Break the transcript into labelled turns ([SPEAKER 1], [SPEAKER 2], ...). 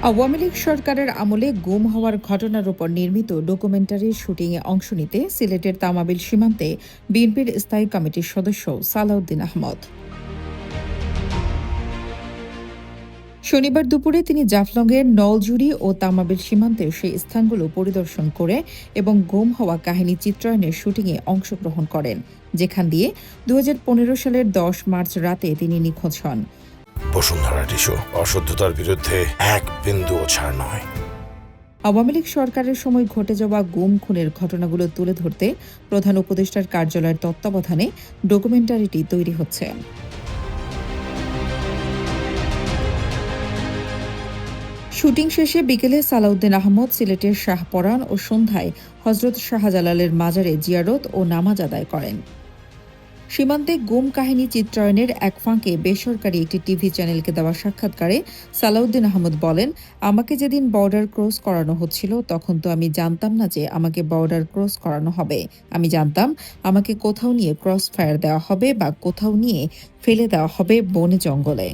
[SPEAKER 1] আওয়ামী লীগ সরকারের আমলে গুম হওয়ার ঘটনার উপর নির্মিত ডকুমেন্টারির শুটিংয়ে অংশ নিতে সিলেটের তামাবিল সীমান্তে বিএনপির স্থায়ী কমিটির সদস্য সালাউদ্দিন আহমদ। শনিবার দুপুরে তিনি জাফলংয়ের নলজুড়ি ও তামাবিল সীমান্তের সেই স্থানগুলো পরিদর্শন করে এবং গুম হওয়া কাহিনী চিত্রায়নের শুটিংয়ে অংশগ্রহণ করেন, যেখান দিয়ে ২০১৫ সালের ১০ মার্চ রাতে তিনি নিখোঁজ হন।
[SPEAKER 2] বসুন্ধরা টিস্যু অশুদ্ধতার বিরুদ্ধে এক বিন্দুও ছাড় নয়।
[SPEAKER 1] আওয়ামী লীগ সরকারের সময় ঘটে যাওয়া গুম খুনের ঘটনাগুলো তুলে ধরতে প্রধান উপদেষ্টার কার্যালয়ের তত্ত্বাবধানে ডকুমেন্টারিটি তৈরি হচ্ছে। শুটিং শেষে বিকেলে সালাউদ্দিন আহমদ সিলেটের শাহপরান ও সন্ধ্যায় হজরত শাহজালালের মাজারে জিয়ারত ও নামাজ আদায় করেন। সীমান্তে গুম কাহিনী চিত্রায়নের এক ফাঁকে বেসরকারি একটি টিভি চ্যানেলকে দেওয়া সাক্ষাৎকারে সালাউদ্দিন আহমদ বলেন, আমাকে যেদিন বর্ডার ক্রস করানো হচ্ছিল তখন তো আমি জানতাম না যে আমাকে বর্ডার ক্রস করানো হবে। আমি জানতাম আমাকে কোথাও নিয়ে ক্রস ফায়ার দেওয়া হবে বা কোথাও নিয়ে ফেলে দেওয়া হবে বনে জঙ্গলে।